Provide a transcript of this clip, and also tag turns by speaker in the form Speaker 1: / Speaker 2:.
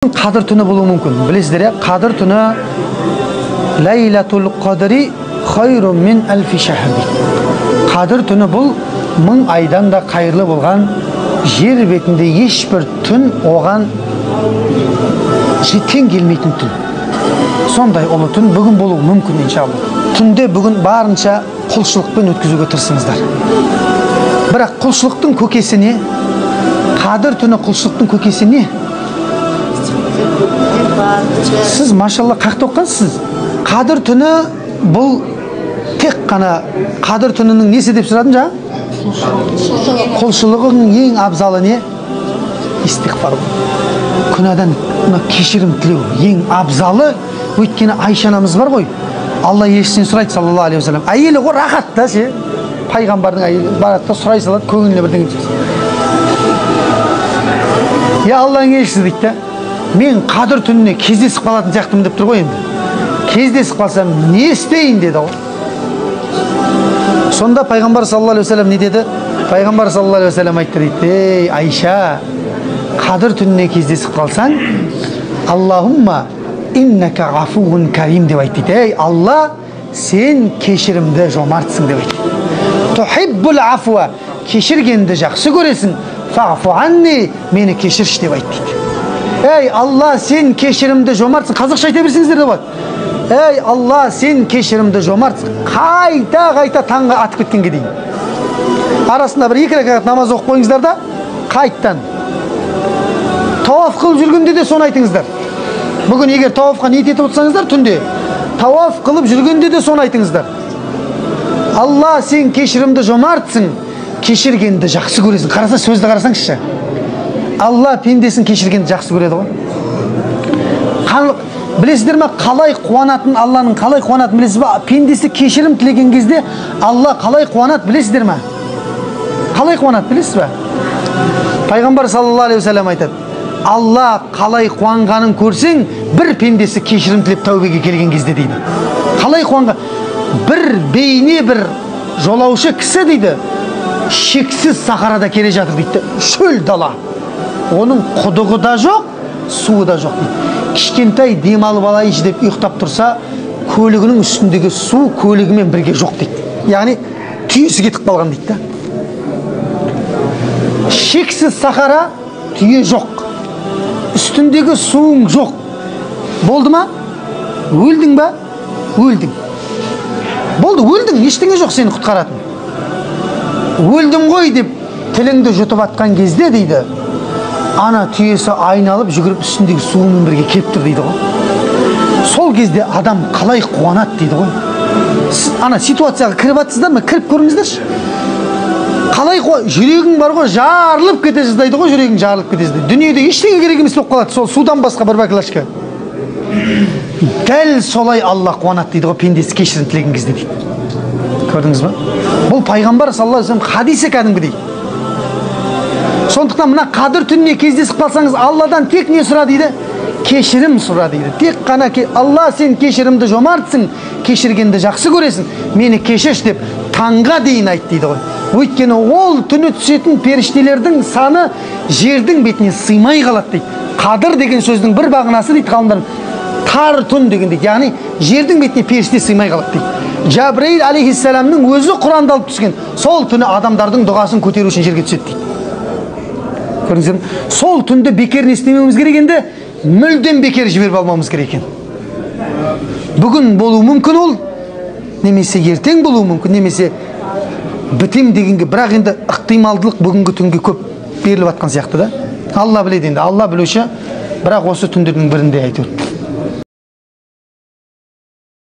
Speaker 1: Qadr tuni bo'lishi mumkin. Bilasizlar, Qadr tuni Laylatul Qadri xayrun min alf shahr. Qadr tuni bu 1000 aydan da qayırlı bo'lgan yer betinde hech bir tun o'g'an teng kelmaydigan tun. Sonday olu tun bugun bo'lishi mumkin inshaalloh. Tunde bugun barıncha qulchilikdan o'tkazishga tirishingizlar. Biroq qulchilikning ko'kesi ne? Qadr tuni qulchilikning ko'kesi ne? Siz maşallah qaqta o'qigansiz. Qadr tuni bu tek qana Qadr tunining nesi deb so'radim ja? Qulchilig'ing eng afzali ne? Istig'for. Kunadan kechirim tilov eng afzali. O'tkeni Aysha onamiz bor qo'y. Alloh eshitsin so'raydi sallallohu alayhi vasallam. Ayeli o rahatda shu payg'ambarning ayeli baratda so'ray salat ko'ngilni birdan kechirsin. Ya Alloh'ning eshitsin deydi. Men Qadr tunini кездесіп қалатын сияқтымын деп тұр ғой енді. Кездесіп қалсам не істейін деді ғой. Сонда пайғамбар саллаллаху алейхи вассалам не деді? Пайғамбар саллаллаху алейхи вассалам айтты дейді: "Ей Айша, Qadr tunini кездесіп қалсаң, Аллахумма иннака афуун карим" деп айтты. "Ей Алла, сен кешірімді жомартсың" деп айтты. "Тухиббул афуа", кешіргенді жақсы көресің. "Фаъфу анни", мені кешірші деп айтты. Ey Allah, sen keşirimde jomartsın. Қазақша айта берсеңіздер де болады. Ey Allah, sen keşirimde jomartsın. Қайта таңға атып кеткенге дейін. Арасында бір 2 рәкат намаз оқып қойыңыздар да, қайттан. Таваф қылып жүргенде де соны айтыңыздар. Бүгін егер тавафқа ниет етіп отырсаңыздар, түнде таваф қылып жүргенде де соны айтыңыздар. Allah, sen keşirimde jomartsың. Кешіргенді жақсы көресің. Қараса, сөзді қарасаңызшы. Allah пендесін кешіргенді жақсы көреді ғой. Білесіздер ме, қалай қуанатын, Алланың қалай қуанатын білесіз бе? Пендесі кешірім тілеген кезде Алла қалай қуанат білесіздер ме? Қалай қуанат білесіз бе? Пайғамбар саллаллаху алейхи вассалам айтады: "Алла қалай қуанғанын көрсең, бір пендесі кешірім тілеп тәубеге келген кезде" дейді. Қалай қуанған? Bir бейне бір жолаушы кісі дейді, шексіз сахарада келе жатыр дейді. Шөл дала. Оның құдығы да жоқ, суы да жоқ дейді. Кішкентай демалып алайыншы деп ұйықтап тұрса, көлігінің үстіндегі су көлігімен бірге жоқ дейді. Яғни түйесі кетіп қалған дейді. Шексіз сахара, түйе жоқ. Үстіндегі суың жоқ. Болды ма? Өлдің ба? Өлдің. Болды, өлдің, ештеңе жоқ сені құтқаратын. Өлдім ғой деп тіліңді жұтып атқан кезде дейді, ана түйесі айналып жүгіріп үстіндегі суымен бірге келіп тұр дейді ғой. Сол кезде адам қалай қуанады дейді ғой. Ана ситуацияға кіріп атсыздар ма? Кіріп көріңіздерші. Қалай жүрегің бар ғой, жарылып кете жаздайды ғой, жүрегің жарылып кете жаздайды. Дүниеде ештеңе керек емес болып қалады. Сол судан басқа бір баклашка. Дәл солай Алла қуанады дейді ғой, пендесі кешірім тілеген кезде дейді. Көрдіңіз ба? Бұл пайғамбар саллаллаху алейхи вассалам хадисі кәдімгідей. Сондықтан мына Qadr түніне кездесіп қалсаңыз, Алладан тек не сұра дейді? Кешірім сұра дейді. Тек қана Алла, сен кешірімді жомартсың, кешіргенді жақсы көресің, мені кешірші деп таңға дейін айт дейді ғой. Өйткені ол түні түсетін періштелердің саны жердің бетіне сыймай қалады дейді. Qadr деген сөздің бір бағынасы дейді ғалымдар, тар түн деген дейді. Яғни жердің бетіне періште сыймай қалады дейді. Жабраил алейхиссаламның өзі Құранды алып түскен. Сол түні адамдардың дұғасын көтеру үшін жерге түседі дейді. Көрдіңіздер ме? Сол түнді бекер не істемеуіміз керек енді? Мүлдем бекер жіберіп алмамыз керек екен. Бүгін болуы мүмкін ол, немесе ертең болуы мүмкін, немесе бітем дегенге, бірақ енді ықтималдылық бүгінгі түнге көп беріліп атқан сияқты да. Алла біледі енді, Алла білуші, бірақ осы түндердің бірінде әйтеуір.